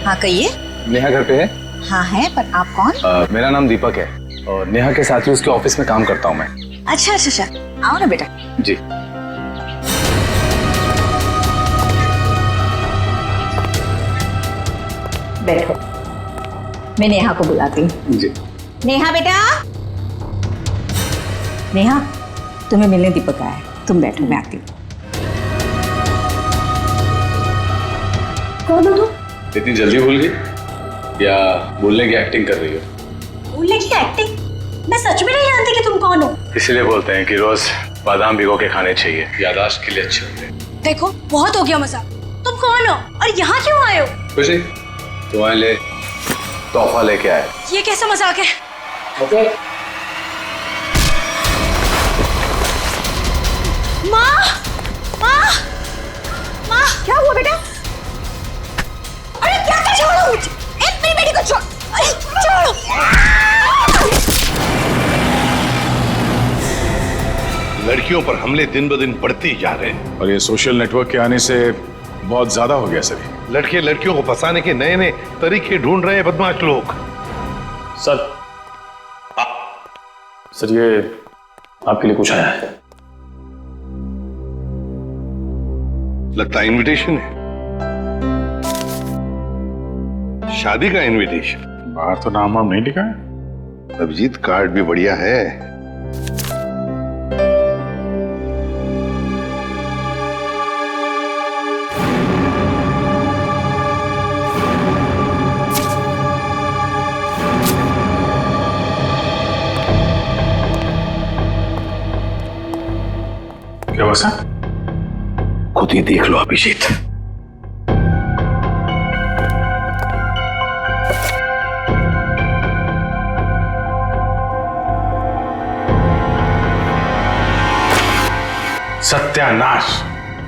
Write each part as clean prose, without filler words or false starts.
हाँ कहिए। नेहा घर पे है? हाँ है, पर आप कौन? मेरा नाम दीपक है और नेहा के साथ ही उसके ऑफिस में काम करता हूँ मैं। अच्छा अच्छा अच्छा, आओ ना बेटा। जी। बैठो, मैं नेहा को बुलाती हूँ। जी। नेहा बेटा। नेहा, तुम्हें मिलने दीपक आया है, तुम बैठो, मैं आती हूँ। कौन हो तुम? इतनी जल्दी भूल गई या बोलने की एक्टिंग कर रही हो? बोलने की एक्टिंग? मैं सच में नहीं जानती कि तुम कौन हो। इसीलिए बोलते हैं कि रोज बादाम भिगो के खाने चाहिए, याददाश्त के लिए अच्छे होते हैं। देखो बहुत हो गया मजाक। तुम कौन हो और यहाँ क्यों आए हो? खुशी, तुम्हारे लिए तोहफा लेके आए। ये कैसा मजाक है? ओके। माँ, माँ, माँ, क्या हुआ बेटा? अरे क्या कर छोड़ो मुझे, मेरी बेटी को छोड़, अरे छोड़ो। लड़कियों पर हमले दिन ब दिन बढ़ते ही जा रहे हैं और ये सोशल नेटवर्क के आने से बहुत ज्यादा हो गया सर। लड़के लड़कियों को फंसाने के नए नए तरीके ढूंढ रहे हैं बदमाश लोग। सर, सर ये आपके लिए कुछ आया है। लगता है इनविटेशन है, शादी का इनविटेशन। बाहर तो नाम वाम नहीं लिखा है। अभिजीत कार्ड भी बढ़िया है। क्या हुआ सर? खुद ही देख लो अभिजीत। सत्यानाश,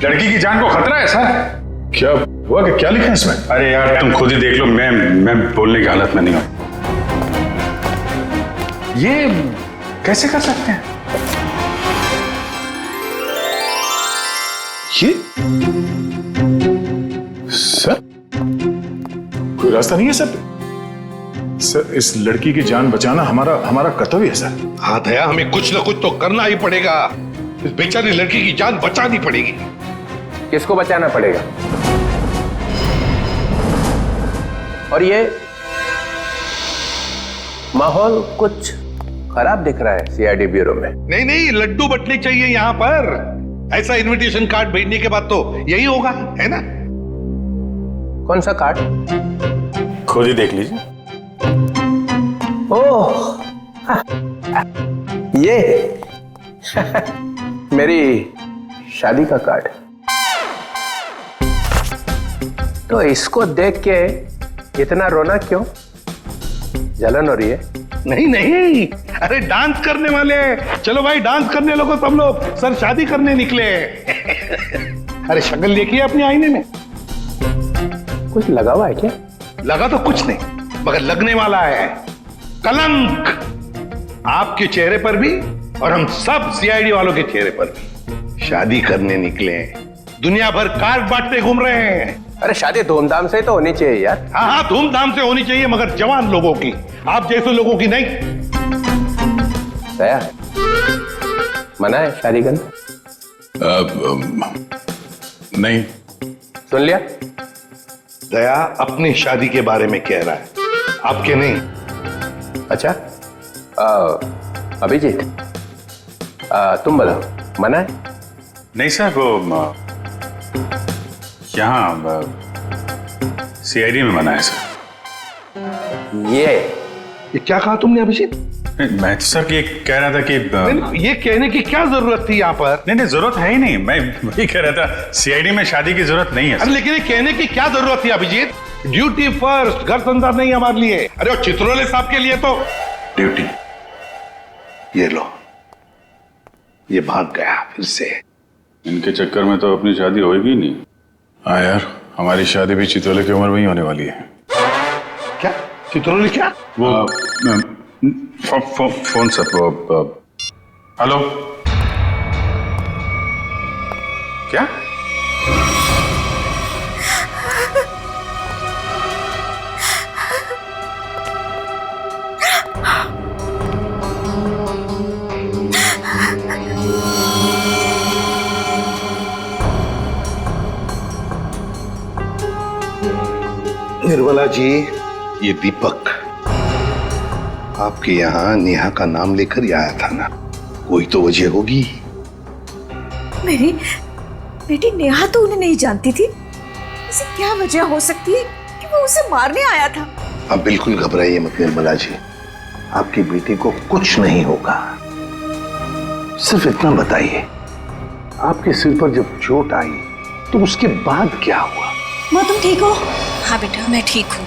लड़की की जान को खतरा है सर। क्या हुआ कि क्या लिखा है इसमें? अरे यार तुम खुद ही देख लो, मैं बोलने की हालत में नहीं हूं। ये कैसे कर सकते हैं? ये सर कोई रास्ता नहीं है सर? सर इस लड़की की जान बचाना हमारा कर्तव्य है सर। हाँ दया, हमें कुछ ना कुछ तो करना ही पड़ेगा। इस बेचारी लड़की की जान बचानी पड़ेगी। किसको बचाना पड़ेगा? और ये माहौल कुछ खराब दिख रहा है सीआईडी ब्यूरो में। नहीं नहीं, लड्डू बटने चाहिए यहाँ पर। ऐसा इनविटेशन कार्ड भेजने के बाद तो यही होगा, है ना? कौन सा कार्ड? खुद ही देख लीजिए। ओह ये मेरी शादी का कार्ड। तो इसको देख के इतना रोना क्यों? जलन हो रही है? नहीं नहीं, अरे डांस करने वाले। चलो भाई डांस करने लगो तुम लोग। सर शादी करने निकले। अरे शक्ल देखिए अपने आईने में। कुछ लगा हुआ है क्या? लगा तो कुछ नहीं, मगर लगने वाला है कलंक आपके चेहरे पर भी और हम सब सीआईडी वालों के चेहरे पर भी। शादी करने निकले, दुनिया भर कार्ड बांटते घूम रहे हैं। अरे शादी धूमधाम से तो होनी चाहिए यार। हाँ हाँ, धूमधाम से होनी चाहिए, मगर जवान लोगों की, आप जैसे लोगों की नहीं। दया, मना है शादी करना? नहीं। सुन लिया? दया अपनी शादी के बारे में कह रहा है, आपके नहीं। अच्छा अभिजीत, तुम बताओ, मना है? नहीं सर, वो यहाँ सीआईडी में मना है सर। ये क्या कहा तुमने अभिजीत? मैं तो सर ये कह रहा था कि ये कहने की क्या जरूरत थी यहाँ पर? नहीं जरूरत है ही नहीं। मैं वही कह रहा था, सीआईडी में शादी की जरूरत नहीं है सर। अरे लेकिन ये कहने की क्या जरूरत थी अभिजीत? ड्यूटी फर्स्ट, घर संसार नहीं हमारे लिए। अरे और चित्रोले साहब के लिए तो ड्यूटी। ये लो, ये भाग गया फिर से। इनके चक्कर में तो अपनी शादी होगी नहीं। हाँ यार, हमारी शादी भी चितौले की उम्र में ही होने वाली है। क्या चित्रोले? क्या वो फोन सर, वो हेलो, क्या निर्मला जी, ये दीपक आपके यहाँ नेहा का नाम लेकर ही आया था ना, कोई तो वजह होगी। मेरी बेटी नेहा तो उन्हें नहीं जानती थी। ऐसी क्या वजह हो सकती है कि वो उसे मारने आया था? आप बिल्कुल घबराइए मत निर्मला जी, आपकी बेटी को कुछ नहीं होगा। सिर्फ इतना बताइए, आपके सिर पर जब चोट आई तो उसके बाद क्या हुआ? माँ तुम ठीक हो? हाँ बेटा मैं ठीक हूँ।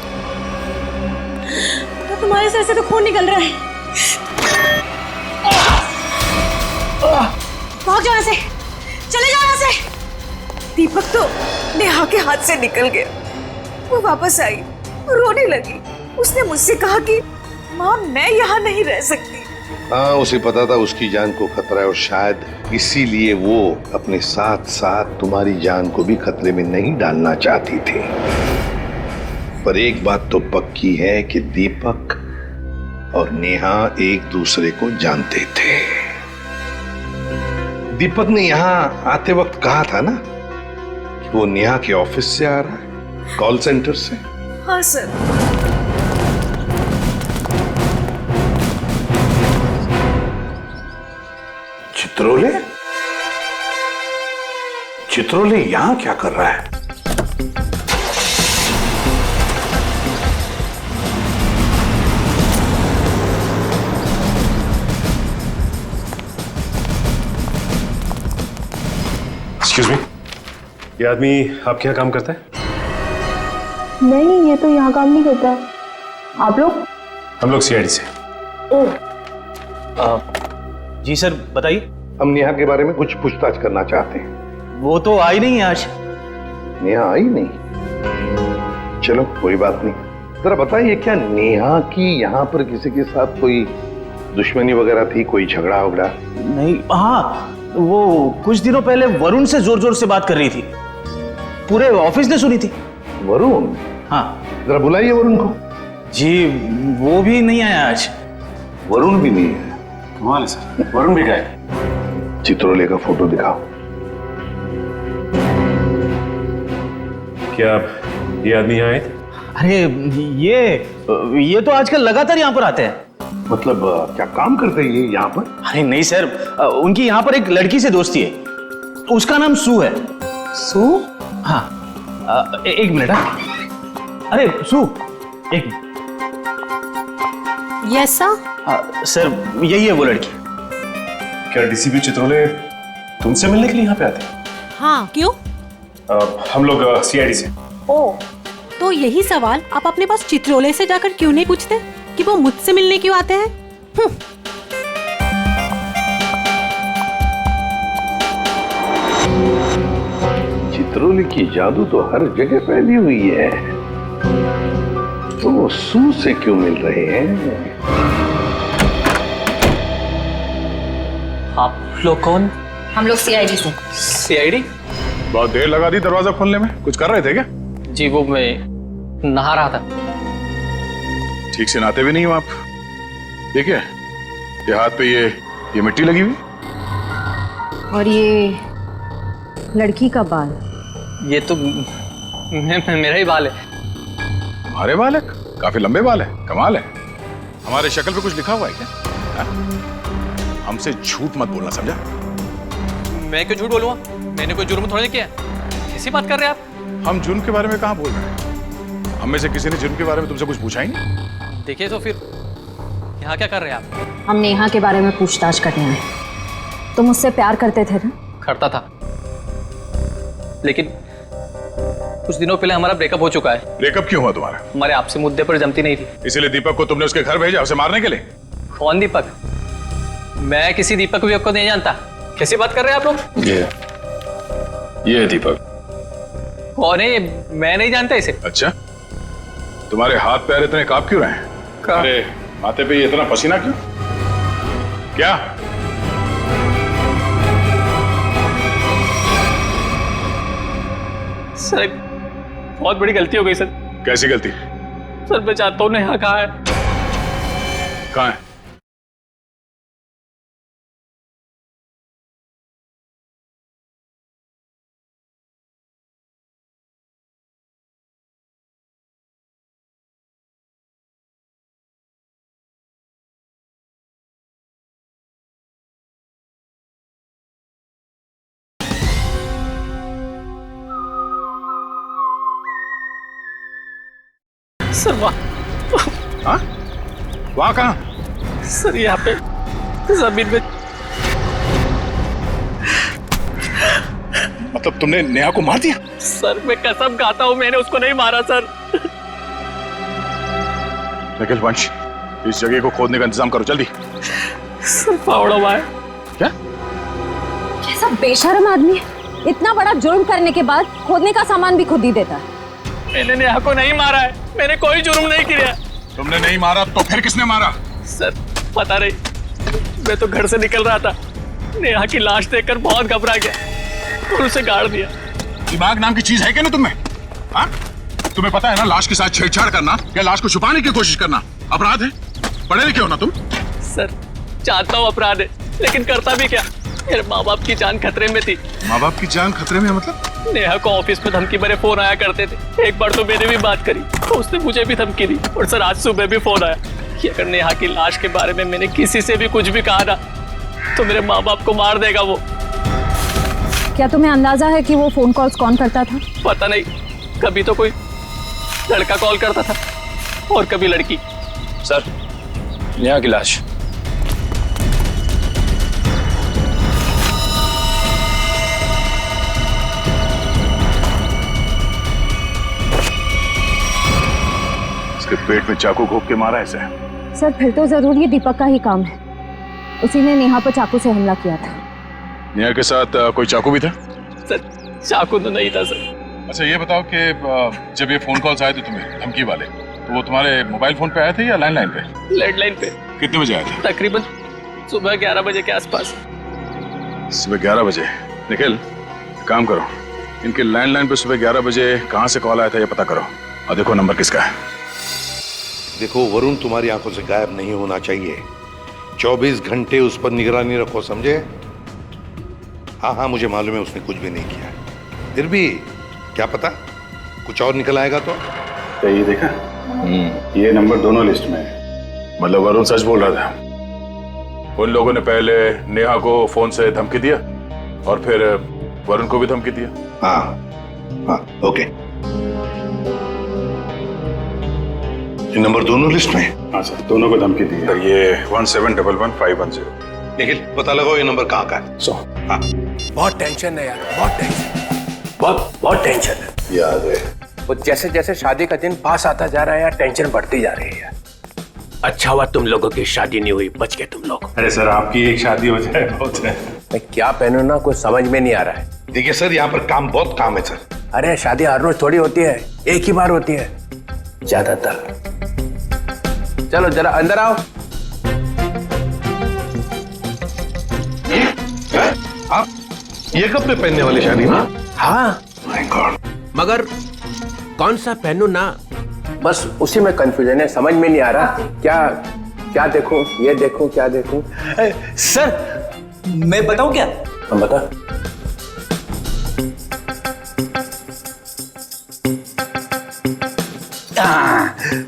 तो तुम्हारे सर से तो खून निकल रहा है। भाग जाओ यहाँ से, चले जाओ यहाँ से। दीपक तो नेहा के हाथ से निकल गया। वो वापस आई और रोने लगी। उसने मुझसे कहा कि माँ मैं यहाँ नहीं रह सकती। हाँ, उसे पता था उसकी जान को खतरा है और शायद इसीलिए वो अपने साथ साथ तुम्हारी जान को भी खतरे में नहीं डालना चाहती थी। पर एक बात तो पक्की है कि दीपक और नेहा एक दूसरे को जानते थे। दीपक ने यहाँ आते वक्त कहा था ना कि वो नेहा के ऑफिस से आ रहा है, कॉल सेंटर से। हाँ सर। चित्रोले? चित्रोले यहां क्या कर रहा है? एक्सक्यूज मी, ये आदमी आपके यहाँ काम करता है? नहीं, ये तो यहाँ काम नहीं करता। आप लोग? हम लोग सीआईडी से। जी सर बताइए। हम नेहा के बारे में कुछ पूछताछ करना चाहते हैं। वो तो आई नहीं है आज। नेहा आई नहीं? चलो कोई बात नहीं। जरा बताइए, क्या नेहा की यहाँ पर किसी के साथ कोई दुश्मनी वगैरह थी, कोई झगड़ा वगड़ा? नहीं, हाँ वो कुछ दिनों पहले वरुण से जोर जोर से बात कर रही थी, पूरे ऑफिस ने सुनी थी। वरुण? हाँ। जरा बुलाइए वरुण को। जी वो भी नहीं आया आज। वरुण भी नहीं है? कमाल है सर, वरुण भी गए। चित्रोले का फोटो दिखाओ। क्या ये आदमी यहाँ आए थे? अरे ये तो आजकल लगातार यहाँ पर आते हैं। मतलब क्या काम करते हैं ये यहाँ पर? अरे नहीं सर, उनकी यहाँ पर एक लड़की से दोस्ती है, उसका नाम सू है। सू? हाँ एक मिनट। अरे सू, एक मिनट। Yes sir. सर यही है वो लड़की। क्या डीसीपी चित्रोले तुमसे मिलने के लिए यहाँ पे आते हैं? हाँ क्यों? हम लोग सीआईडी से। ओ तो यही सवाल आप अपने पास चित्रोले से जाकर क्यों नहीं पूछते कि वो मुझसे मिलने क्यों आते हैं? चित्रोले की जादू तो हर जगह फैली हुई है, तो वो सू से क्यों मिल रहे हैं? आप लोग कौन? हम लोग सीआईडी से। सीआईडी? बहुत देर लगा दी दरवाजा खोलने में, कुछ कर रहे थे क्या? जी वो मैं नहा रहा था। ठीक से नहाते भी नहीं हो आप। देखिए ये हाथ पे ये मिट्टी लगी हुई। और ये लड़की का बाल? ये तो मेरा ही बाल है। तुम्हारे बाल है? काफी लंबे बाल है, कमाल है। हमारे शक्ल पे कुछ लिखा हुआ है क्या? हा? हमसे झूठ मत बोलना, समझा? मैं क्यों झूठ बोलूंगा? मैंने कोई जुर्म थोड़ी किया। कैसी बात कर रहे हैं आप? हम जुर्म के बारे में कहाँ बोल रहे हैं? हम में से किसी ने जुर्म के बारे में तुमसे कुछ पूछा ही नहीं। देखिए तो फिर यहाँ क्या कर रहे हैं आप? हम नेहा के बारे में पूछताछ करने आए। तुम मुझसे प्यार करते थे ना? करता था, लेकिन कुछ दिनों पहले हमारा ब्रेकअप हो चुका है। ब्रेकअप क्यों हुआ तुम्हारा? हमारे आपसे मुद्दे पर जमती नहीं थी। इसीलिए दीपक को तुमने उसके घर भेजा, उसे मारने के लिए? कौन दीपक? मैं किसी दीपक को नहीं जानता। कैसी बात कर रहे हैं आप लोग? ये है दीपक। कौन है ये? मैं नहीं जानता इसे। अच्छा, तुम्हारे हाथ पैर इतने कांप क्यों रहे हैं? अरे माथे पे ये इतना पसीना क्यों? क्या? सर बहुत बड़ी गलती हो गई सर। कैसी गलती? सर मैं चाहता हूँ नेहा कहाँ है? कहाँ है? सर हाँ? वहां कहाँ? सर यहाँ पे जमीन में। मतलब तुमने नेहा को मार दिया? सर मैं कसम खाता हूँ मैंने उसको नहीं मारा सर। निखिल, वंश, इस जगह को खोदने का इंतजाम करो जल्दी। सर फावड़ा हुआ है। क्या? कैसा बेशर्म आदमी है, इतना बड़ा जुर्म करने के बाद खोदने का सामान भी खुद ही देता है। मैंने नेहा को नहीं मारा है, मैंने कोई जुर्म नहीं किया। तुमने नहीं मारा तो फिर किसने मारा? सर पता नहीं, मैं तो घर से निकल रहा था, नेहा की लाश देखकर बहुत घबरा गया और उसे गाड़ दिया। दिमाग नाम की चीज है क्या ना तुम्हें? हाँ? तुम्हें पता है ना, लाश के साथ छेड़छाड़ करना या लाश को छुपाने की कोशिश करना अपराध है। पढ़े लिखे हो ना तुम? सर जानता हूँ अपराध है, लेकिन करता भी क्या, मेरे माँ बाप की जान खतरे में थी। माँ बाप की जान खतरे में मतलब? नेहा को ऑफिस में धमकी भरे फोन आया करते थे। एक बार तो मैंने भी बात करी तो उसने मुझे भी धमकी दी। और सर आज सुबह भी फोन आया कि अगर नेहा की लाश के बारे में मैंने किसी से भी कुछ भी कहा ना तो मेरे माँ बाप को मार देगा वो। क्या तुम्हें अंदाजा है कि वो फोन कॉल्स कौन करता था? पता नहीं, कभी तो कोई लड़का कॉल करता था और कभी लड़की। सर, नेहा की लाश। इसके पेट में चाकू घोंप के मारा है इसे। सर फिर तो जरूर ये दीपक का ही काम है, उसी ने नेहा पर चाकू से हमला किया था। नेहा के साथ कोई चाकू भी था? सर चाकू तो नहीं था सर। अच्छा ये बताओ कि जब ये फोन कॉल्स आए थे तुम्हें धमकी वाले, तो वो तुम्हारे मोबाइल फोन पे आए थे या लैंडलाइन पे? लैंडलाइन पे। कितने बजे आए थे? तकरीबन सुबह 11 बजे के आसपास। सुबह 11 बजे। निखिल, काम करो, इनके लैंडलाइन पे सुबह 11 बजे कहाँ से कॉल आया था ये पता करो और देखो नंबर किसका है। देखो, वरुण तुम्हारी आंखों से गायब नहीं होना चाहिए। 24 घंटे उस पर निगरानी रखो, समझे? हाँ हाँ, मुझे मालूम है उसने कुछ भी नहीं किया, फिर भी क्या पता कुछ और निकल आएगा तो। ये देखा, ये नंबर दोनों लिस्ट में है। मतलब वरुण सच बोल रहा था। उन लोगों ने पहले नेहा को फोन से धमकी दिया और फिर वरुण को भी धमकी दिया। हाँ हाँ, ओके। ये नंबर दोनों लिस्ट में है? हाँ सर, दोनों को धमकी दी है। ये 17111510। निखिल, पता लगाओ ये नंबर कहाँ का है। हाँ। बहुत टेंशन है यार, बहुत टेंशन, बहुत टेंशन है। याद है, वो जैसे जैसे शादी का दिन पास आता जा रहा है यार, टेंशन बढ़ती जा रही है यार। अच्छा हुआ तुम लोगों की शादी नहीं हुई, बच गए तुम लोग। अरे सर, आपकी एक शादी हो जाए बहुत है। मैं क्या पहनूं ना, कुछ समझ में नहीं आ रहा है। देखिए सर, यहाँ पर बहुत काम है सर। अरे शादी हर रोज थोड़ी होती है, एक ही बार होती है ज्यादातर। चलो जरा अंदर आओ। आप ये कपड़े पहनने वाली शादी में? हाँ, माय गॉड। मगर कौन सा पहनूं ना, बस उसी में कंफ्यूजन है, समझ में नहीं आ रहा क्या देखूं, ये देखूं, क्या देखूं। सर मैं बताऊं क्या? हम बता।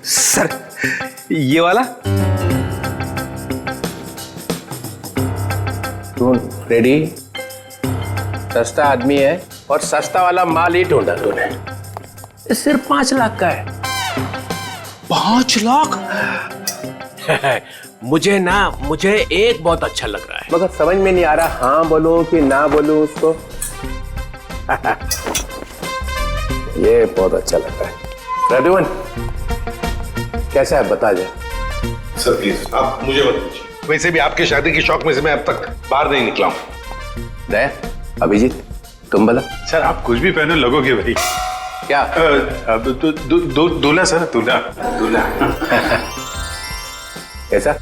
सर ये वाला। तू रेडी? सस्ता आदमी है और सस्ता वाला माल ही ढूंढा तूने। ये सिर्फ 5 लाख का है। 5 लाख? मुझे एक बहुत अच्छा लग रहा है, मगर समझ में नहीं आ रहा हाँ बोलूं कि ना बोलूं उसको। ये बहुत अच्छा लग रहा है। प्रद्युमन कैसा है बता जा। सर प्लीज आप मुझे मत पूछिए, वैसे भी आपके शादी की शौक में से मैं अब तक बाहर नहीं निकला हूँ। दया, अभिजीत तुम बोला। सर आप कुछ भी पहने लगोगे भाई। क्या? दूल्हा सर, दूल्हा। कैसा?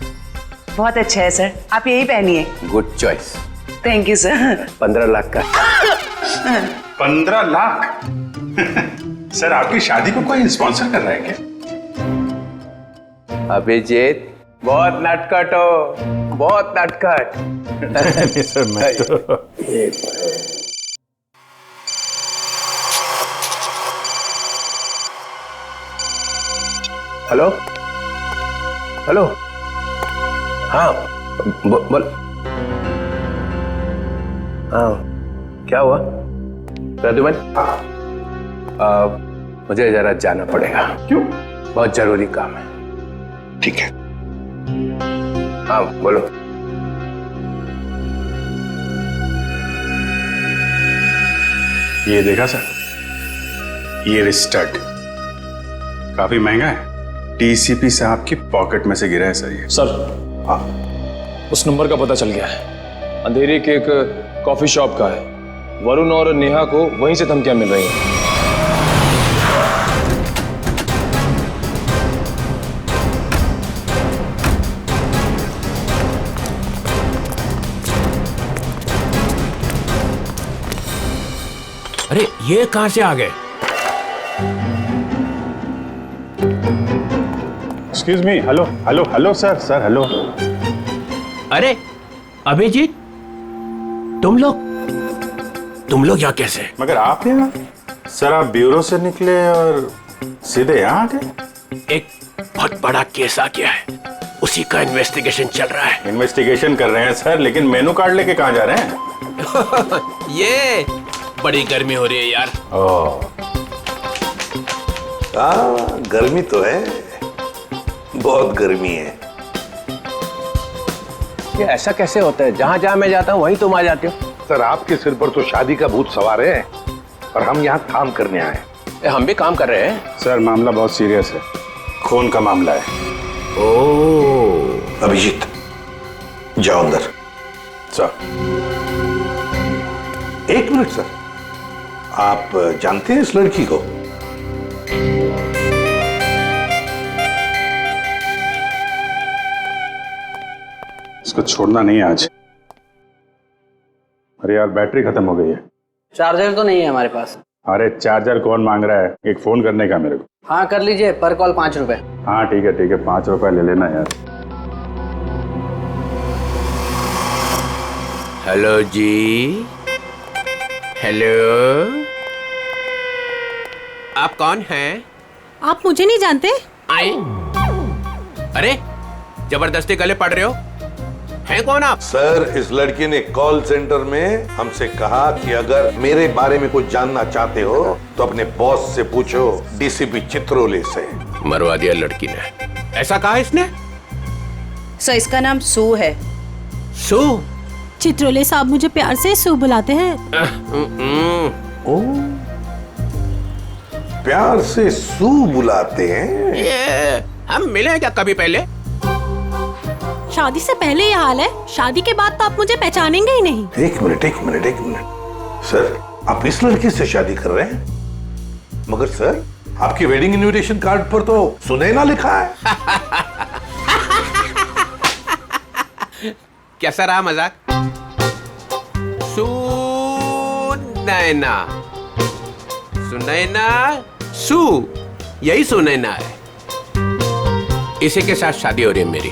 बहुत अच्छा है सर, आप यही पहनिए। Good choice. Thank you sir. 15 lakh का। 15 लाख? सर आपकी शादी को कोई स्पॉन्सर कर रहा है क्या? अभिजीत बहुत नटखट हो, बहुत नटखट। सर मैं तो हेलो हेलो, हाँ बोल। हाँ क्या हुआ प्रद्युमन? मुझे जरा जाना पड़ेगा। क्यों? बहुत जरूरी काम है। ठीक है। हाँ बोलो। ये देखा सर, ये स्टड काफी महंगा है। टीसीपी साहब की पॉकेट में से गिरा है सर ये। सर उस नंबर का पता चल गया है, अंधेरी के एक कॉफी शॉप का है। वरुण और नेहा को वहीं से धमकियां मिल रही हैं। अरे ये कहां से आ गए? Excuse me, hello hello hello sir, sir hello. अरे अभिजीत, तुम लोग यहाँ कैसे? मगर आप यहाँ? सर आप ब्यूरो से निकले और सीधे यहाँ आ गए? एक बहुत बड़ा केस आ गया है, उसी का इन्वेस्टिगेशन चल रहा है। इन्वेस्टिगेशन कर रहे हैं सर, लेकिन मेनू कार्ड लेके कहाँ जा रहे हैं? ये बड़ी गर्मी हो रही है यार। गर्मी तो है, बहुत गर्मी है। ये ऐसा कैसे होता है? जहाँ जहाँ मैं जाता हूँ वहीं तुम आ जाते हो। सर आपके सिर पर तो शादी का भूत सवार है और हम यहाँ काम करने आए हैं। हम भी काम कर रहे हैं। सर मामला बहुत सीरियस है, खून का मामला है। ओह अभिजीत जाओ अंदर। सर एक मिनट सर, आप जानते हैं इस लड़की को? इसको छोड़ना नहीं है आज। अरे यार बैटरी खत्म हो गई है। चार्जर तो नहीं है हमारे पास। अरे चार्जर कौन मांग रहा है, एक फोन करने का मेरे को। हाँ कर लीजिए, पर कॉल 5 रुपए। हाँ ठीक है 5 रुपए ले लेना यार। हेलो जी, हेलो, आप कौन हैं? आप मुझे नहीं जानते? आए? अरे जबरदस्ती गले पड़ रहे हो, हैं कौन आप? सर इस लड़की ने कॉल सेंटर में हमसे कहा कि अगर मेरे बारे में कुछ जानना चाहते हो तो अपने बॉस से पूछो, डीसीपी चित्रोले से। मरवा दिया लड़की ने। ऐसा कहा इसने? सर इसका नाम सू है। सू? चित्रोले साहब मुझे प्यार से सू बुलाते हैं। ओ, प्यार से सू बुलाते हैं? ये हम मिले क्या कभी पहले? शादी से पहले ये हाल है, शादी के बाद तो आप मुझे पहचानेंगे ही नहीं। एक मिनट सर, आप इस लड़की से शादी कर रहे हैं? मगर सर आपकी वेडिंग इनविटेशन कार्ड पर तो सुनैना लिखा है। कैसा रहा मजाक? सुनैना सू, यही सुनैना है। इसी के साथ शादी हो रही है मेरी।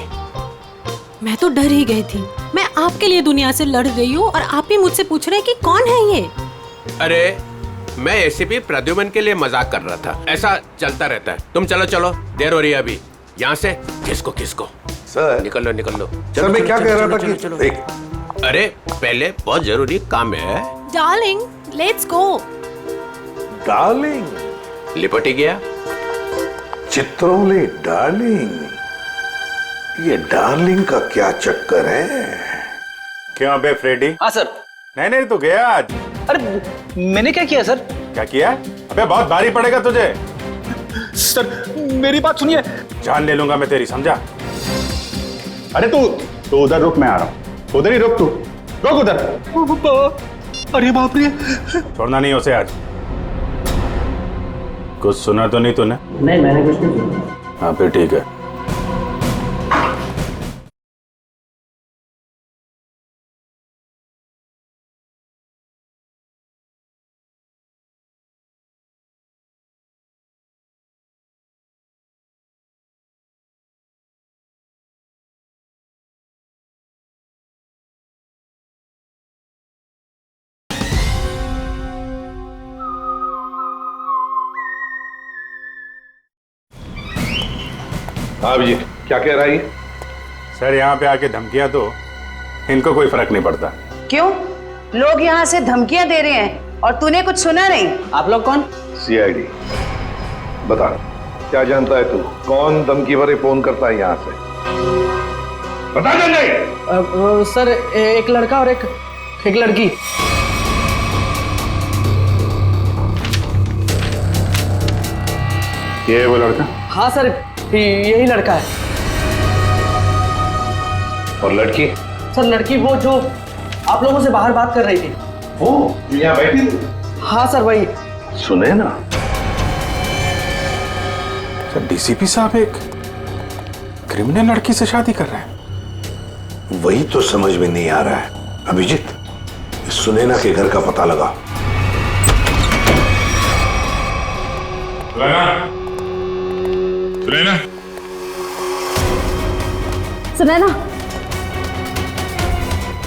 मैं तो डर ही गई थी। मैं आपके लिए दुनिया से लड़ रही हूँ और आप ही मुझसे पूछ रहे हैं कि कौन है ये? अरे मैं एसीपी प्रद्युमन के लिए मजाक कर रहा था। ऐसा चलता रहता है। तुम चलो चलो, देर हो रही है अभी। यहाँ से किसको सर निकल लो। सर मैं क्या कह रहा था कि चलो। एक अरे पहले बहुत जरूरी काम है। Darling let's go. डार्लिंग लिपट ही गया। चित्रोले डार्लिंग, ये डार्लिंग का क्या चक्कर है? क्यों बे फ्रेडी? हाँ सर। नहीं तो गया आज। अरे मैंने क्या किया सर? क्या किया? अबे बहुत भारी पड़ेगा तुझे। सर मेरी बात सुनिए। जान ले लूंगा मैं तेरी, समझा? अरे तू उधर रुक, मैं आ रहा हूँ। उधर ही रुक, तू रुक उधर। अरे बाप रे। छोड़ना नहीं उसे आज। कुछ सुना तो नहीं तूने? नहीं मैंने कुछ नहीं सुना। हाँ फिर ठीक है। हाँ अभिजीत क्या कह रहा है? सर यहाँ पे आके धमकियां दो, इनको कोई फर्क नहीं पड़ता। क्यों? लोग यहाँ से धमकियां दे रहे हैं और तूने कुछ सुना नहीं? आप लोग कौन? सीआईडी। बता क्या जानता है तू कौन धमकी भरे फोन करता है यहाँ से? बता नहीं। सर एक लड़का और एक लड़की। ये है वो लड़का? हाँ सर, यही लड़का है। और लड़की? सर लड़की वो जो आप लोगों से बाहर बात कर रही थी। वो यहाँ बैठी थी? हाँ सर वही। सुने ना, सर डीसीपी साहब एक क्रिमिनल लड़की से शादी कर रहे हैं। वही तो समझ में नहीं आ रहा है। अभिजीत, सुनैना के घर का पता लगा। सुनैना, सुनैना,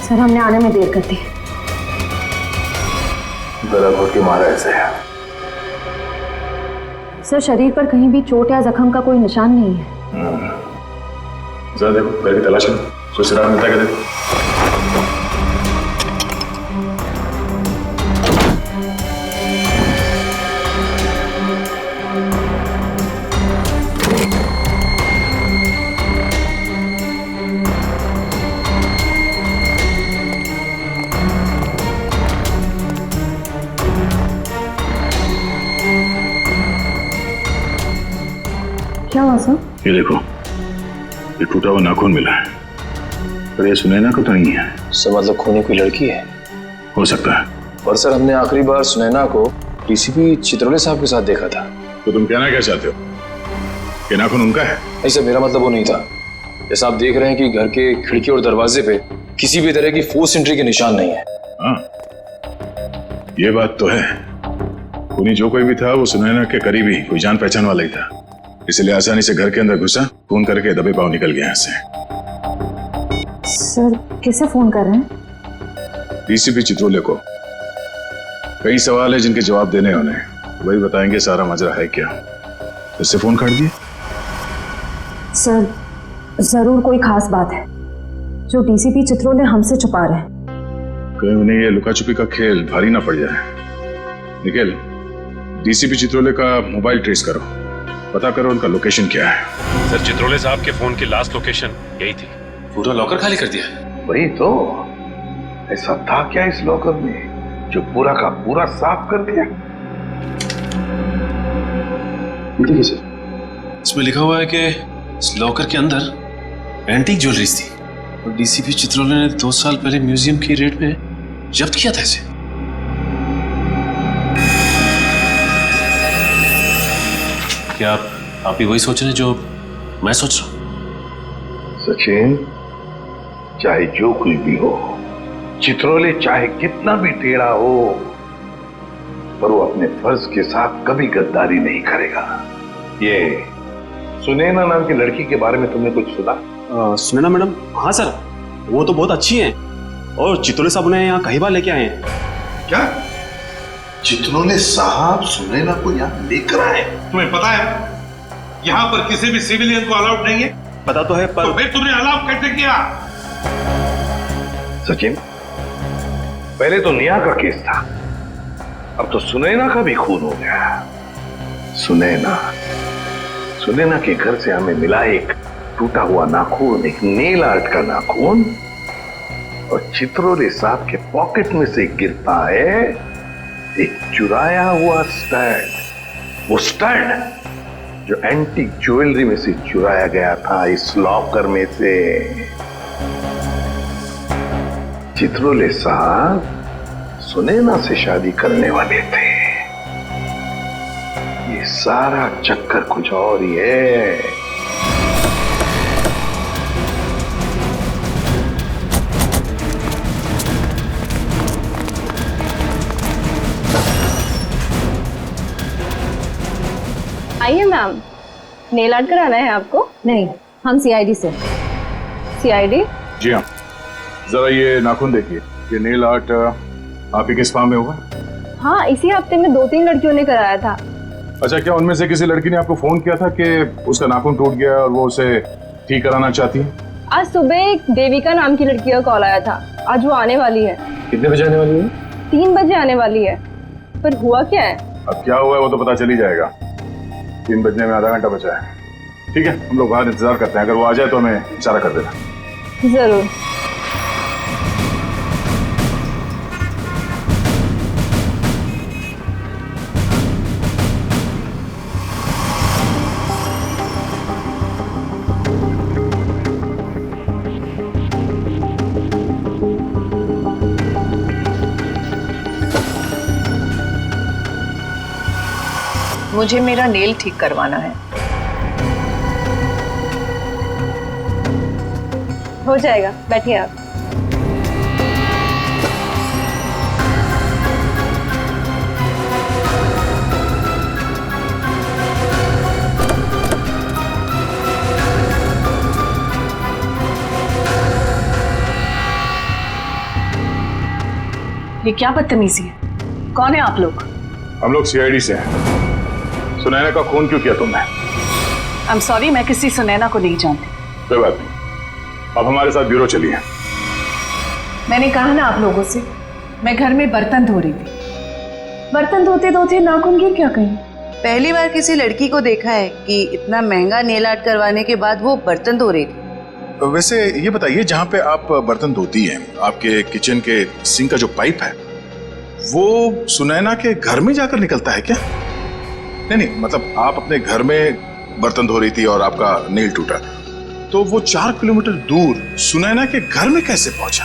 सर हमने आने में देर कर दी। गला घोट के मारा ऐसे है। सर शरीर पर कहीं भी चोट या जख्म का कोई निशान नहीं है। जरा देखो, घर की तलाश करो, कोई सुराग मिलता है क्या देखो। क्या हुआ सर? ये देखो, ये टूटा हुआ नाखून मिला है, पर ये सुनैना को तो नहीं है। सर मतलब खूनी कोई लड़की है? हो सकता है। पर सर हमने आखिरी बार सुनैना को डीसीपी चित्रोले साहब के साथ देखा था। तो तुम कहना क्या चाहते हो? ये नाखून उनका है? नहीं सर, मेरा मतलब वो नहीं था। जैसा आप देख रहे हैं कि घर के खिड़की और दरवाजे पे किसी भी तरह की फोर्स एंट्री के निशान नहीं है। हाँ, ये बात तो है। खूनी जो कोई भी था वो सुनैना के करीबी कोई जान पहचान वाला ही था, इसलिए आसानी से घर के अंदर घुसा, फोन करके दबे पांव निकल गया यहाँ से। सर किसे फोन कर रहे हैं? डीसीपी चित्रोले को। कई सवाल है जिनके जवाब देने होने, वही बताएंगे सारा माजरा है क्या। उससे फोन काट दिए? सर जरूर कोई खास बात है जो डीसीपी चित्रोले हमसे छुपा रहे हैं। कहीं उन्हें ये लुका छुपी का खेल भारी ना पड़ जाए। निखिल, डीसीपी चित्रोले का मोबाइल ट्रेस करो, पता करो उनका लोकेशन क्या है। सर चित्रोले साहब के फोन की लास्ट लोकेशन यही थी। पूरा लॉकर खाली कर दिया? वही तो, ऐसा था क्या इस लॉकर में जो पूरा का पूरा साफ कर दिया? देखिए सर, इसमें लिखा हुआ है कि इस लॉकर के अंदर एंटीक ज्वेलरीज थी और डीसीपी चित्रोले ने 2 साल पहले म्यूजियम की रेट में जब्त किया था इसे। क्या आप भी वही सोच रहे हैं जो मैं सोच रहा हूं? सचिन, चाहे जो कुछ भी हो, चित्रोले चाहे कितना भी टेढ़ा हो, पर वो अपने फर्ज के साथ कभी गद्दारी नहीं करेगा। ये सुनैना नाम की लड़की के बारे में तुमने कुछ सुना? सुनैना मैडम? हाँ सर, वो तो बहुत अच्छी हैं और चित्रोले साहब उन्हें यहाँ कई बार लेके आए हैं। क्या चित्रोले साहब सुनैना को यहाँ लेकर आए? तुम्हें पता है यहाँ पर किसी भी सिविलियन को अलाउड नहीं है? पता तो है, पर तो फिर तुमने अलाउ कैसे किया? सचिन, पहले तो नेहा का केस था, अब तो सुनैना का भी खून हो गया। सुनैना के घर से हमें मिला एक टूटा हुआ नाखून, एक नेल आर्ट का नाखून, और चित्रोले साहब के पॉकेट में से गिरता है एक चुराया हुआ स्टड। वो स्टड जो एंटीक ज्वेलरी में से चुराया गया था इस लॉकर में से। चित्रोले साहब सुनैना से शादी करने वाले थे। ये सारा चक्कर कुछ और ही है। आइए मैम, नेल आर्ट कराना है आपको? नहीं, हम सीआईडी से। सीआईडी? जी हाँ, जरा ये नाखून देखिए, ये नेल आर्ट आप ही के स्पा में होगा? हाँ, इसी हफ्ते में 2-3 लड़कियों ने कराया था। अच्छा, क्या उनमें से किसी लड़की ने आपको फोन किया था कि उसका नाखून टूट गया और वो उसे ठीक कराना चाहती है? आज सुबह एक देविका नाम की लड़की का कॉल आया था, आज वो आने वाली है। कितने बजे आने वाली है? 3 बजे आने वाली है। पर हुआ क्या है? अब क्या हुआ है वो तो पता चल ही जाएगा। 3 बजने में आधा घंटा बचा है। ठीक है, हम लोग बाहर इंतजार करते हैं, अगर वो आ जाए तो हमें इशारा कर देना। जरूर। मुझे मेरा नेल ठीक करवाना है। हो जाएगा, बैठिए आप। ये क्या बदतमीजी है? कौन है आप लोग? हम लोग सीआईडी से हैं। सुनैना का खून क्यों किया तुमने? आई एम सॉरी, मैं किसी सुनैना को नहीं जानती। कोई बात नहीं, अब हमारे साथ ब्यूरो चलिए। मैंने कहा ना आप लोगों से, मैं घर में बर्तन धो रही थी। बर्तन धोते धोते नाखून गिर क्या कहीं? पहली बार किसी लड़की को देखा है कि इतना महंगा नेल आर्ट करवाने के बाद वो बर्तन धो रही थी। वैसे ये बताइए, जहाँ पे आप बर्तन धोती हैं, आपके किचन के सिंक का जो पाइप है वो सुनैना के घर में जाकर निकलता है क्या? नहीं, मतलब आप अपने घर में बर्तन धो रही थी और आपका नेल टूटा, तो वो 4 किलोमीटर दूर सुनैना के घर में कैसे पहुंचा?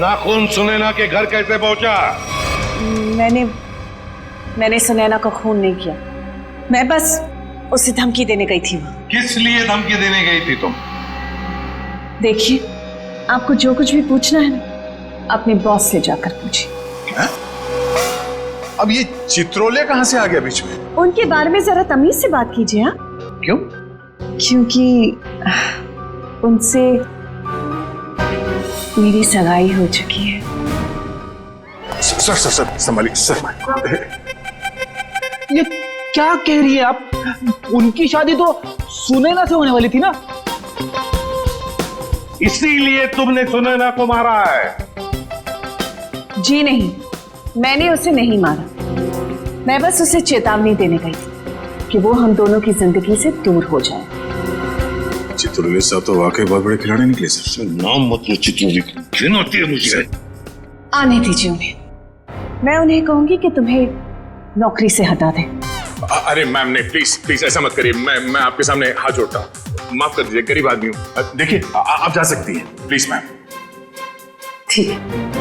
नाखून सुनैना के घर कैसे पहुंचा? मैंने सुनैना का खून नहीं किया। मैं बस उसे धमकी देने गई थी वहां। किस लिए धमकी देने गई थी तुम? देखिए, आपको जो कुछ भी पूछना है ना, अपने बॉस से जाकर पूछिए। अब ये चित्रोले कहां से आ गया बीच में? उनके बारे में जरा तमीज से बात कीजिए। हाँ, क्यों? क्योंकि उनसे मेरी सगाई हो चुकी है। सर संभालिए सर। ये क्या कह रही है आप? उनकी शादी तो सुनैना से होने वाली थी ना? इसीलिए तुमने सुनैना को मारा है? जी नहीं, मैंने उसे नहीं मारा। मैं बस उसे चेतावनी देने गई थी कि वो हम दोनों की जिंदगी से दूर हो जाए। चित्रोले साहब तो वाकई बहुत बड़े खिलाड़ी निकले सर। नाम मत लो चित्रोले, घिन होती है मुझे। आने दीजिए उन्हें, मैं उन्हें कहूंगी कि तुम्हें नौकरी से हटा दें। अरे मैम नहीं, प्लीज ऐसा मत करिए। मैं आपके सामने हाथ जोड़ता हूँ, माफ कर दीजिए, गरीब आदमी हूँ। देखिए आप जा सकती हैं, प्लीज मैम। ठीक है।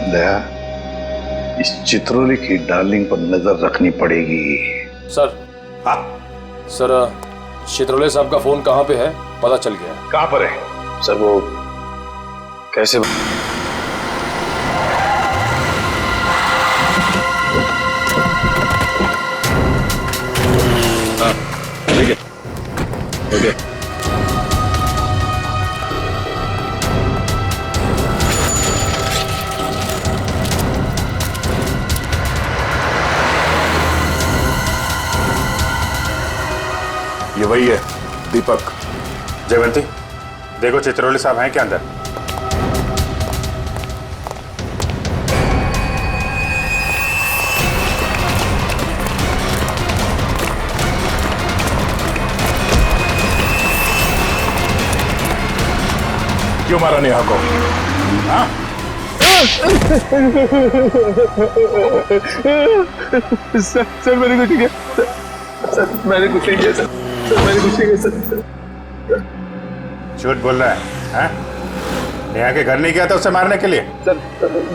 दया, इस चित्रोले की डार्लिंग पर नजर रखनी पड़ेगी। सर, सर चित्रोले साहब का फोन कहाँ पे है पता चल गया। कहाँ पर है? सर वो कैसे? ठीक है, ओके। ये वही है, दीपक। जयवंती, देखो चित्रोले साहब हैं क्या अंदर? क्यों मारा नेहा को? हाँ? सर मैंने कुछ नहीं किया। सर मैंने कुछ नहीं किया। सर मैंने कुछ नहीं किया। सर झूठ बोल रहा है? हाँ? नेहा के घर नहीं गया था उसे मारने के लिए? सर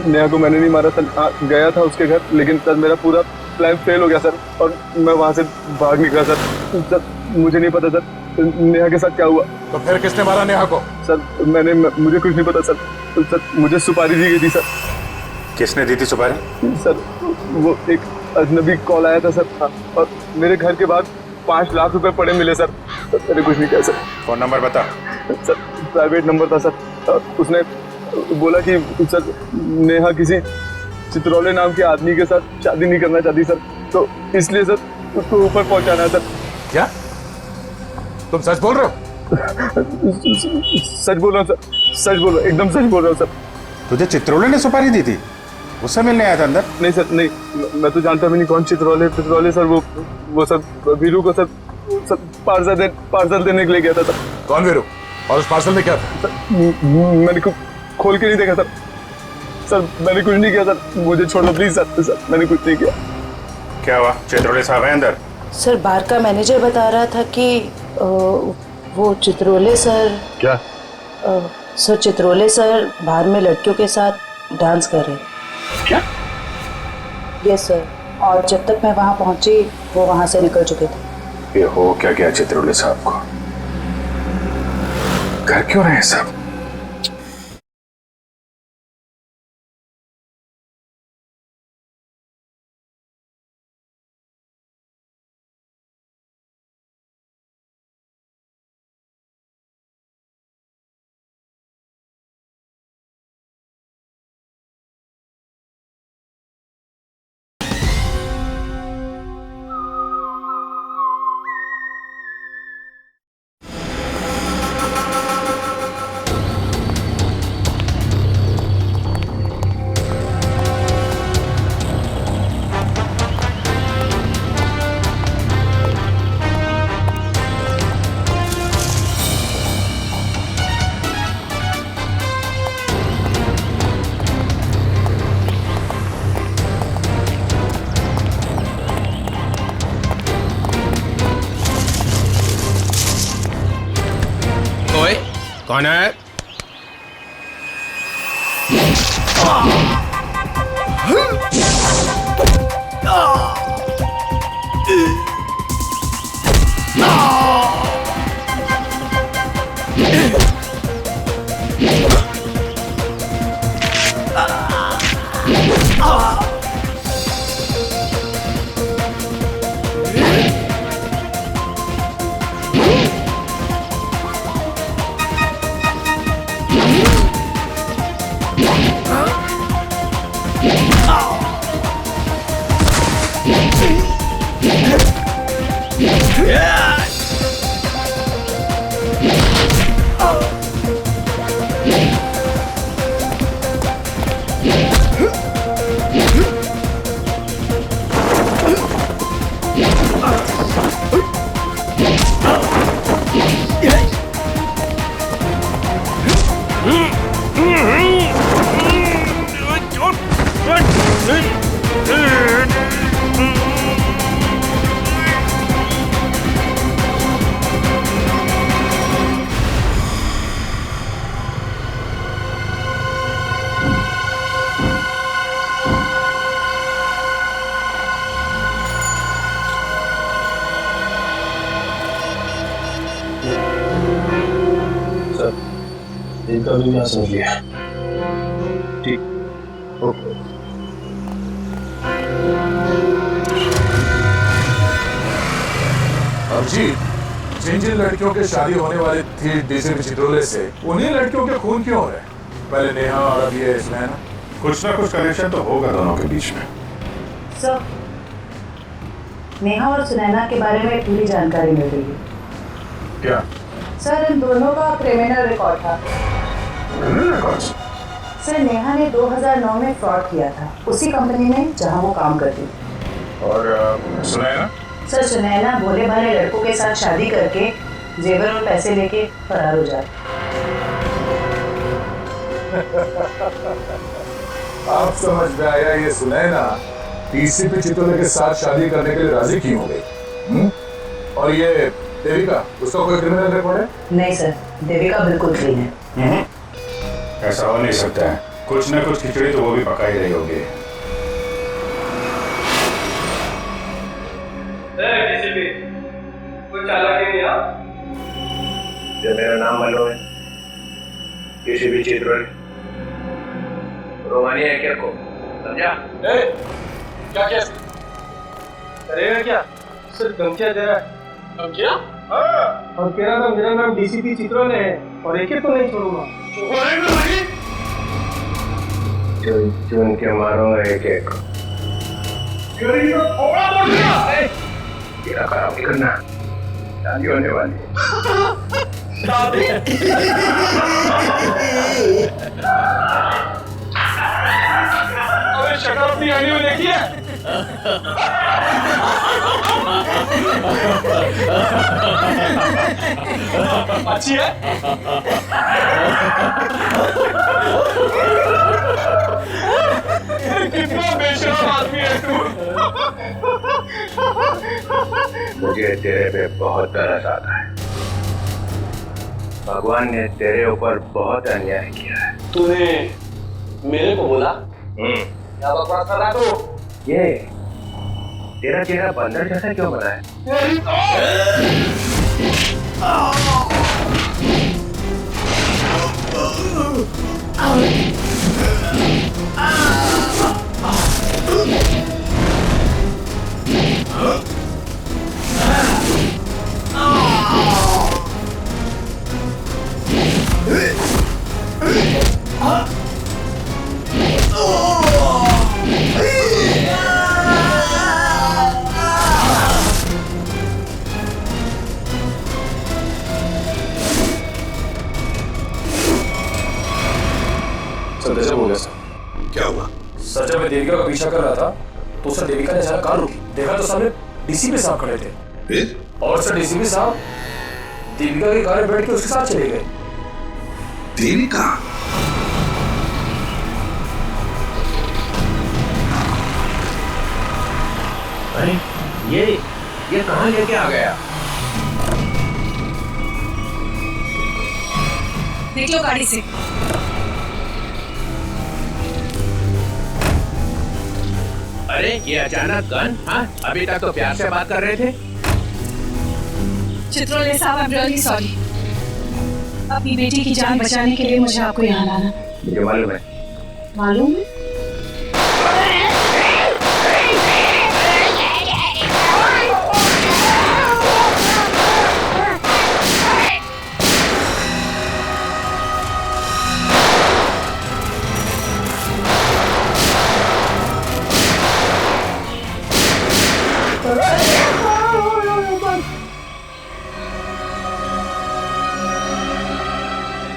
नेहा को मैंने नहीं मारा सर। हाँ, गया था उसके घर, लेकिन सर मेरा पूरा प्लान फेल हो गया सर, और मैं वहां से भाग निकला सर। सर मुझे नहीं पता सर नेहा के साथ क्या हुआ। तो फिर किसने मारा नेहा को? सर मुझे कुछ नहीं पता सर। सर मुझे सुपारी दी गई थी सर। किसने दी थी सुपारी? सर वो एक अजनबी कॉल आया था सर, और मेरे घर के बाहर 5 लाख रुपए पड़े मिले सर। मैंने कुछ नहीं किया सर। फोन नंबर बता। सर प्राइवेट नंबर था सर। उसने बोला कि सर नेहा किसी चित्रोले नाम के आदमी के साथ शादी नहीं करना चाहती सर, तो इसलिए सर उसको ऊपर पहुंचाना है सर। क्या तुम सच बोल रहे हो? सच बोल रहा हूँ सर, सच बोल रहा हूँ, एकदम सच बोल रहा हूँ सर। तुझे चित्रोले ने सुपारी दी थी? उससे मिलने आया था अंदर? नहीं सर, नहीं, मैं तो जानता भी नहीं कौन चित्रोले सर, वो सर वीरू को सर पार्सल देने के लिए गया था सर। कौन वीरू? और उस पार्सल में क्या था? मैंने खोल के नहीं देखा सर। सर मैंने कुछ नहीं किया सर, मुझे छोड़ दो प्लीज सर, मैंने कुछ नहीं किया। क्या हुआ? चित्रोले साहब है अंदर? सर बाहर का मैनेजर बता रहा था कि वो चित्रोले सर। क्या? सर चित्रोले सर बाहर में लड़कियों के साथ डांस कर रहे। क्या? यस सर, और जब तक मैं वहां पहुंची वो वहां से निकल चुके थे। ये हो क्या गया चित्रोले साहब को? घर क्यों रहे सब? कौन है? इनका भी यहाँ समझ लिया। ठीक, ओके। अभिजीत, जिन जिन लड़कियों की शादी होने वाली थी डीसीपी चित्रोले से, उन्हीं लड़कियों के खून क्यों हो रहे? पहले नेहा और अब ये सुनैना। कुछ ना कुछ कनेक्शन तो होगा दोनों के बीच में। सर नेहा और सुनैना के बारे में पूरी जानकारी मिल रही है। क्या? सर इन दोनों का क्रिमिनल रिकॉर्ड था। Criminal record? सर नेहा ने 2009 में फ्रॉड किया था उसी कंपनी में जहां वो काम करती थी। और सुनैना? सर सुनैना भोले भाले लड़कों के साथ शादी करके जेवर और पैसे लेके फरार हो जाती। आप समझ में आया, ये सुनैना डीसीपी चित्रोले के साथ शादी करने के लिए राजी क्यों हो गई? और ये देविका, उसका कोई क्रिमिनल रिकॉर्ड है? नहीं सर, देविका बिल्कुल क्लीन है। ऐसा हो नहीं सकता है, कुछ ना कुछ खिचड़ी तो वो भी पका ही रही होगी। जो मेरा नाम मालूम है, डीसीपी चित्रोले। रोमानी है क्या को? समझा? क्या करेगा क्या? सिर्फ धमकियां दे रहा है। धमकियां? हाँ। और कह रहा था मेरा नाम डीसीपी चित्रोले है और एक तो नहीं छोड़ूंगा। चुन चुन के मारूंगा एक एक। तेरा खराब नहीं करना, शादी होने वाली है। शादी? अबे शक्ल अपनी आने में देखी है? अच्छी है? कितना बेशरम आदमी है तू। मुझे तेरे पे बहुत तरस आता है। भगवान ने तेरे ऊपर बहुत अन्याय किया है। तूने मेरे को बोला? क्या बकवास कर रहा तू? ये तेरा चेहरा बंदर जैसा क्यों बना है? सर गजब हो गया सर। क्या हुआ? सर जब मैं देविका का पीछा कर रहा था तो सर देविका ने अचानक कार रोकी। देखा तो सामने डीसीपी साहब खड़े थे। फिर? और सर डीसीपी साहब देविका की कार में बैठ के उसके साथ चले गए। देविका? अरे ये कहाँ लेके आ गया? देख लो गाड़ी से। अरे ये अचानक गन? हाँ, अभी तक तो प्यार से बात कर रहे थे। चित्रोले साहब, आई एम रियली सॉरी। अपनी बेटी की जान बचाने के लिए मुझे आपको यहाँ लाना। मुझे मालूम है। मालूम है?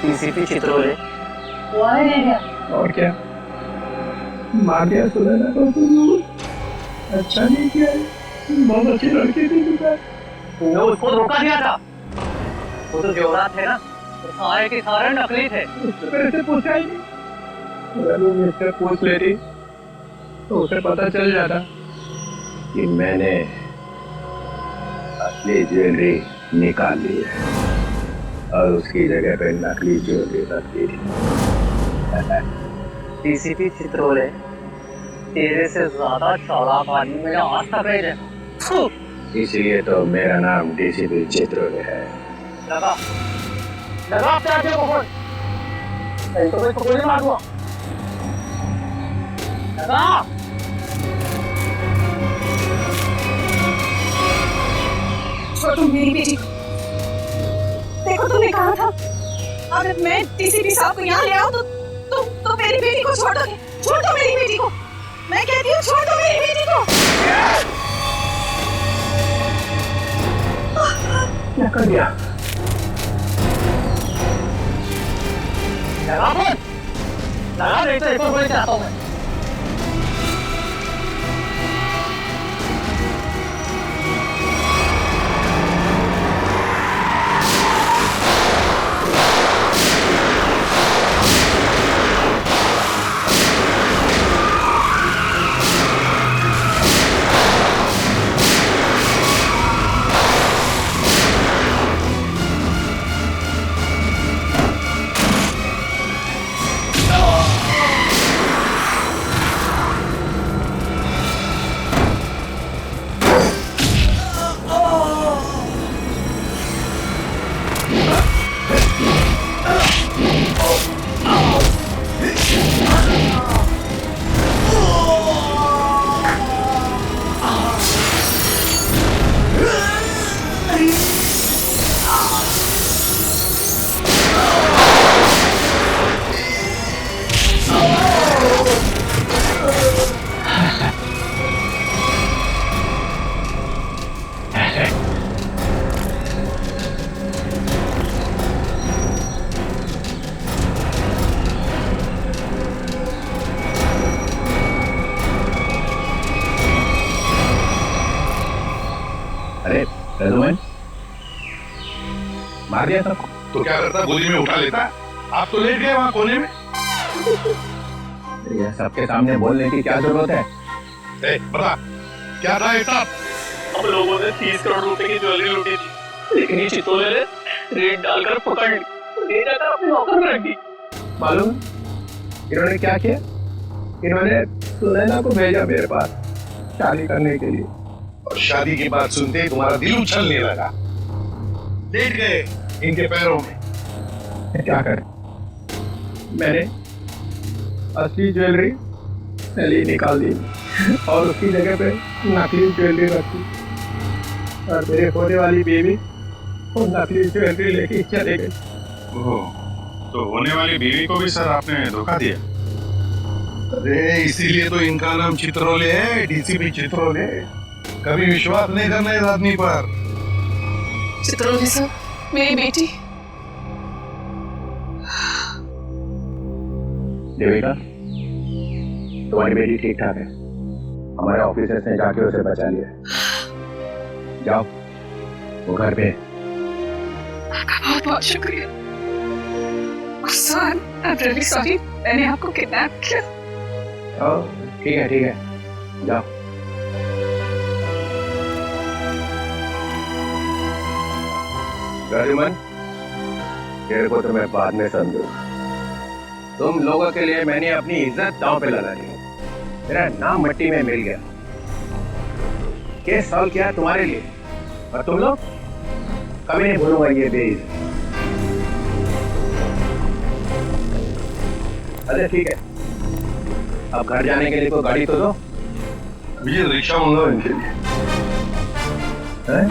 डीसीपी चित्रोले। और क्या? मार दिया सुनैना को। अच्छा नहीं किया, बहुत अच्छी लड़की थी। तुमने उसको धोखा दिया था। वो तो जोरात थे ना, तो सारे के सारे नकली थे। मेरे से पूछा ही नहीं। अगर वो मुझसे पूछ लेती तो उसे पता चल जाता कि मैंने असली ज्वेलरी निकाल ली है और उसकी जगह पे नकली ज्वेलरी रख दी। डीसीपी चित्रोले, तेरे से ज्यादा चालाक आदमी मैंने आज तक नहीं देखा। इसलिए तो मेरा नाम डीसीपी चित्रोले है। लगा अपने आदमी को फोन। नहीं तो मैं गोली मार दूंगा। लगा। छोटू मेरी बेटी को देखो, तुमने कहा था अगर मैं डीसीपी साहब को यहाँ ले आऊं तो मेरी बेटी को छोड़ दोगे। छोड़ दो मेरी बेटी को, मैं कहती हूँ छोड़ दो मेरी बेटी को। क्या कर दिया? लगा फोन, लगा नहीं तो एक और गोली चलाता हूँ मैं। रजुमन, मार दिया सबको। तो क्या करता, गोली में उठा लेता? आप तो लेट गए वहां कोने में। ये सबके सामने बोलने की क्या जरूरत है? बता, क्या था ये सब? हम लोगों ने 30 करोड़ रुपए की ज्वेलरी लूटी थी, लेकिन ये चित्रोले ने रेड डालकर पकड़ ली, ले जाकर अपने लॉकर में रख दी। मालूम इन्होंने क्या किया? इन्होंने सुनैना को भेजा मेरे पास शादी करने के लिए, और शादी की बात सुनते ही तुम्हारा दिल उछलने लगा, लेट गए इनके पैरों में। क्या करें, मैंने असली ज्वेलरी नली निकाल दी और उसकी जगह पे नकली ज्वेलरी रखी, और मेरे होने वाली बीवी वो नकली ज्वेलरी लेके चले गई। तो होने वाली बीवी को भी सर आपने धोखा दिया? अरे इसीलिए तो इनका नाम चित्रोले है, डीसीपी चित्रोले। कभी विश्वास नहीं करना इस आदमी पर। चित्रोले सर, मेरी बेटी। देविका, तुम्हारी बेटी ठीक ठाक है, हमारे ऑफिसर्स ने जाके उसे बचा लिया। जाओ वो घर पे। बहुत बहुत शुक्रिया sir, I am really sorry, मैंने आपको किडनैप किया। ठीक है ठीक है, जाओ। रजुमन, तेरे को तो मैं बाद में समझूंगा। तुम लोगों के लिए मैंने अपनी इज्जत दांव पे लगा दी, मेरा नाम मिट्टी में मिल गया। केस सॉल्व किया तुम्हारे लिए, और तुम लोग कभी नहीं भूलूंगा ये बेइज्जत। अरे ठीक है, अब घर जाने के लिए कोई गाड़ी तो दो। ये रिक्शा मंगाओ इनके लिए। हैं?